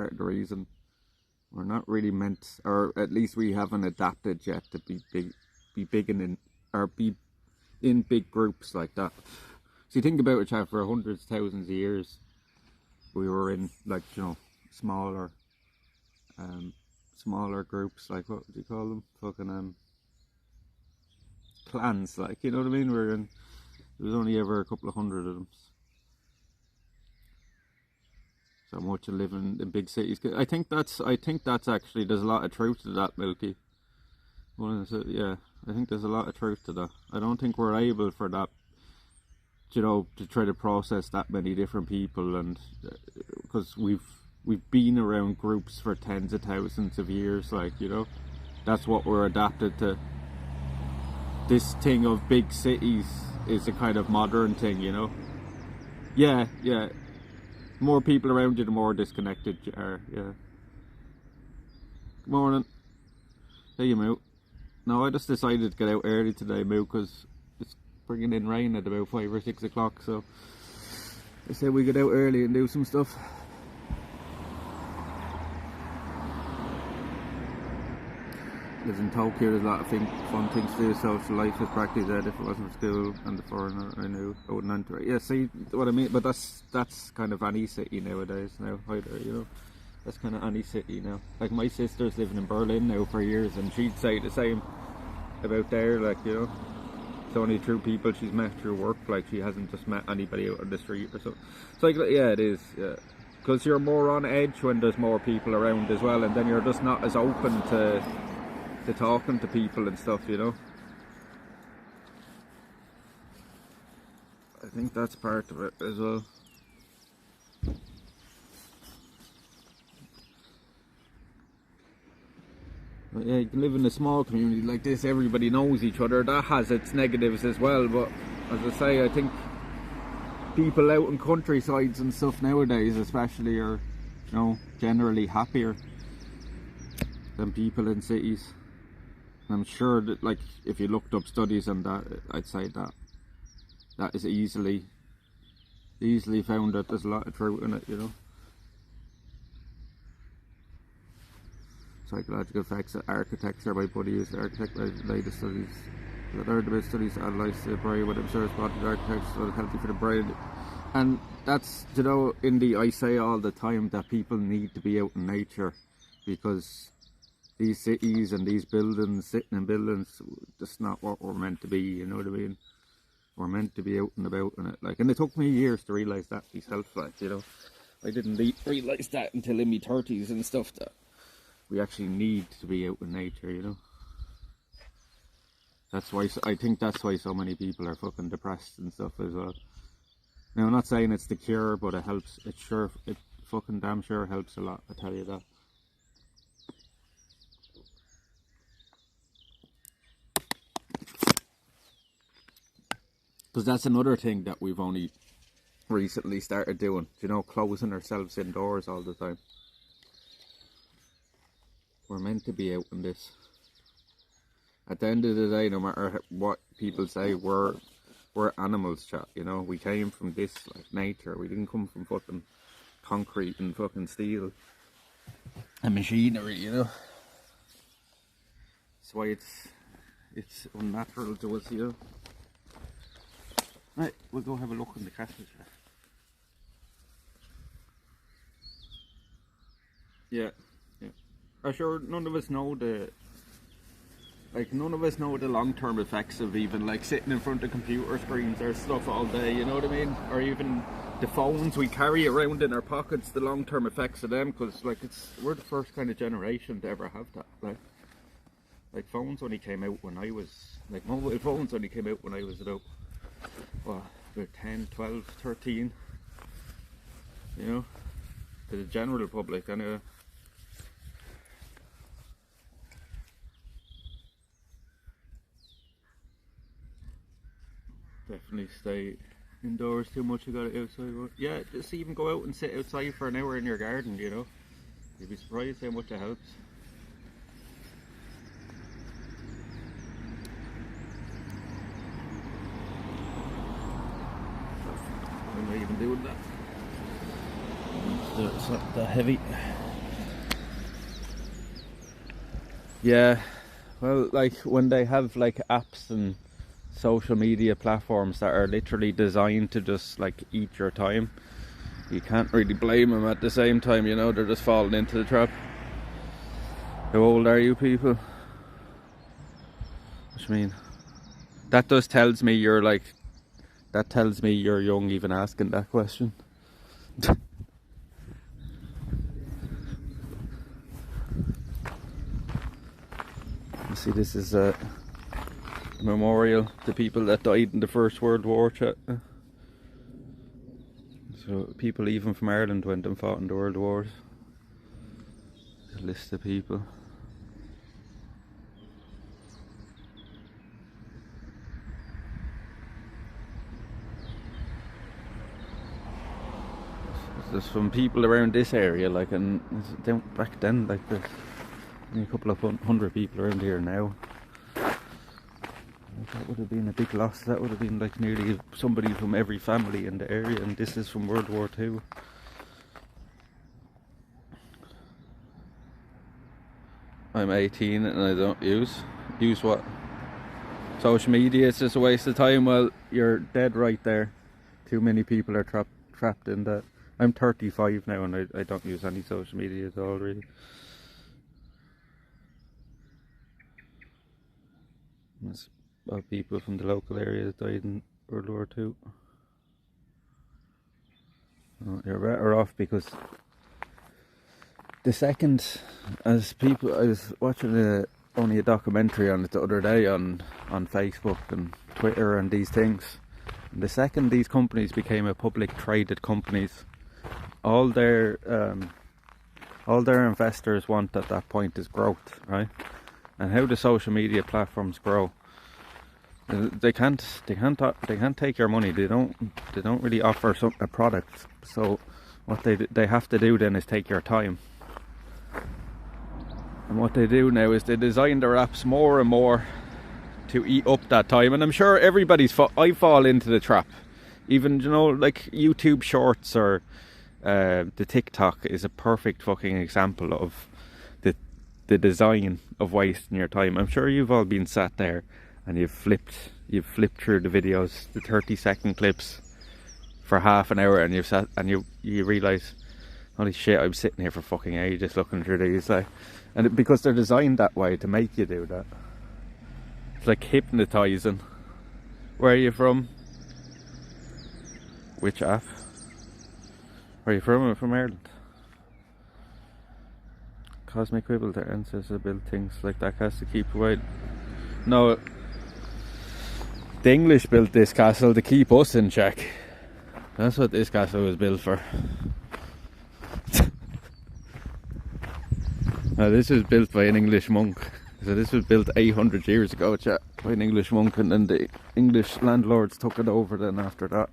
part of the reason. We're not really meant, or at least we haven't adapted yet to be big or be in big groups like that. So you think about it, chat, for hundreds, thousands of years, we were in, like, you know, smaller groups, like, what would you call them? Fucking clans, like, you know what I mean? There was only ever a couple of hundred of them. So much of living in big cities. I think that's actually, there's a lot of truth to that, Milky. Yeah, I think there's a lot of truth to that. I don't think we're able for that, you know, to try to process that many different people, and because we've been around groups for tens of thousands of years, like, you know, that's what we're adapted to. This thing of big cities is a kind of modern thing, you know. Yeah. More people around you, the more disconnected you are. Yeah. Good morning. Hey, you Moo. No, I just decided to get out early today, Moo, because it's bringing in rain at about 5 or 6 o'clock. So I said we get out early and do some stuff. Live in Tokyo, there's a lot of fun things to do. Social life is practically dead. If it wasn't for school and the foreigner I knew, I wouldn't enter it. Yeah, see what I mean? But that's kind of any city nowadays now, either, you know. That's kind of any city now. Like, my sister's living in Berlin now for years, and she'd say the same about there, like, you know. It's only through people she's met through work, like, she hasn't just met anybody out on the street or something. It's like, yeah, it is, yeah. Because you're more on edge when there's more people around as well, and then you're just not as open to talking to people and stuff, you know. I think that's part of it as well. But yeah, you can live in a small community like this, everybody knows each other. That has its negatives as well, but as I say, I think people out in countrysides and stuff nowadays especially are, you know, generally happier than people in cities. I'm sure that, like, if you looked up studies on that, I'd say that is easily found that there's a lot of truth in it, you know. Psychological effects of architecture by Buddy used architect latest studies that are the best studies to analyse the brain with observed spotted architecture so healthy for the brain. And that's, you know, I say all the time that people need to be out in nature, because these cities and these buildings, sitting in buildings, that's not what we're meant to be, you know what I mean? We're meant to be out and about in it, like, and it took me years to realise that myself, like, you know. I didn't realise that until in my 30s and stuff, that we actually need to be out in nature, you know. That's why, I think that's why so many people are fucking depressed and stuff as well. Now, I'm not saying it's the cure, but it helps. It fucking damn sure helps a lot, I tell you that. Because that's another thing that we've only recently started doing, you know, closing ourselves indoors all the time. We're meant to be out in this. At the end of the day, no matter what people say, we're animals, chat, you know. We came from this, like, nature. We didn't come from fucking concrete and fucking steel and machinery, you know. That's why it's unnatural to us, you know. Right, we'll go have a look in the castle. Yeah. I'm sure none of us know the long-term effects of even, like, sitting in front of computer screens or stuff all day, you know what I mean? Or even the phones we carry around in our pockets, the long-term effects of them, because, like, we're the first kind of generation to ever have that. Like phones only came out when I was, like, mobile phones only came out when I was about 10, 12, 13, you know, to the general public, anyway. Definitely stay indoors too much, you got it outside. Yeah, just even go out and sit outside for an hour in your garden, you know. You'd be surprised how much it helps. I'm not even doing that. It's not that heavy. Yeah, well, like when they have like apps and social media platforms that are literally designed to just like eat your time, you can't really blame them at the same time, you know, they're just falling into the trap. How old are you people? What do you mean? That just tells me you're like, that tells me you're young even asking that question. You see, this is a memorial to people that died in the First World War, chat. So people even from Ireland went and fought in the World Wars. A list of people. There's some people around this area, like, and back then, like, there's only a couple of hundred people around here now. That would have been a big loss. That would have been like nearly somebody from every family in the area, and this is from World War II. I'm 18 and I don't use what? Social media. It's just a waste of time. Well, you're dead right there. Too many people are trapped in that. I'm 35 now and I don't use any social media at all, really. There's people from the local area that died in World War II. Oh, you're better off, because the second, as people, I was watching only a documentary on it the other day on Facebook and Twitter and these things. And the second these companies became a public traded companies, all their investors want at that point is growth, right? And how the social media platforms grow, they can't take your money. They don't really offer a product. So what they have to do then is take your time. And what they do now is they design their apps more and more to eat up that time. And I'm sure I fall into the trap. Even, you know, like YouTube Shorts or the TikTok is a perfect fucking example of the design of wasting your time. I'm sure you've all been sat there and you've flipped through the videos, the 30-second clips for half an hour, and you realise, holy shit, I'm sitting here for fucking ages looking through these, like, and because they're designed that way to make you do that. It's like hypnotising. Where are you from? Which app? Where are you from? I'm from Ireland. Cosmic Quibble, their ancestors built things like that castle to keep away. No, the English built this castle to keep us in check. That's what this castle was built for. Now, this was built by an English monk. So this was built 800 years ago, chat, by an English monk, and then the English landlords took it over then after that.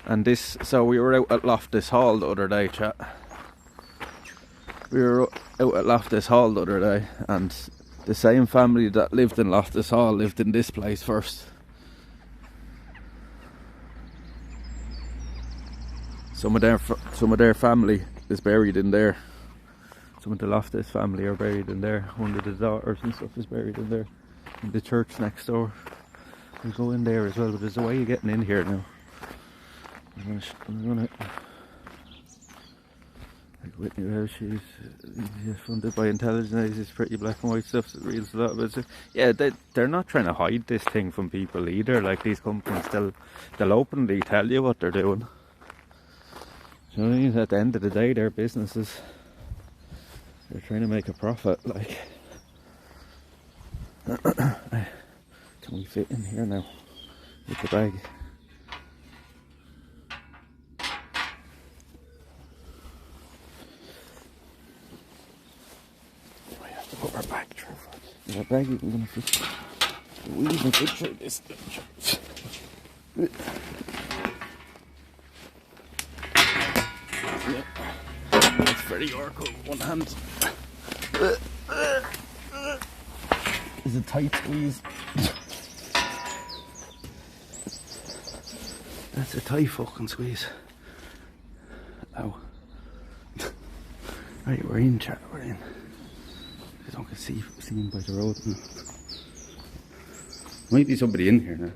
And this, so we were out at Loftus Hall the other day, chat. We were out at Loftus Hall the other day, and the same family that lived in Loftus Hall lived in this place first. Some of their family is buried in there. Some of the Loftus family are buried in there. One of the daughters and stuff is buried in there. In the church next door. We'll go in there as well, but there's a way of getting in here now. I'm gonna like Whitney House, she's funded by intelligence. It's pretty black and white stuff that reads a lot, but yeah, they're not trying to hide this thing from people either. Like, these companies, they'll openly tell you what they're doing. You know what I mean? At the end of the day, their businesses, they're trying to make a profit. Like, can we fit in here now with the bag? Put our bag through. Is our bag even going to fit? We even fit through this. Yeah. It's very awkward. One hand. Is a tight squeeze. That's a tight fucking squeeze. Ow. Right, we're in, chat. We're in. don't get seen by the road. Might be somebody in here now.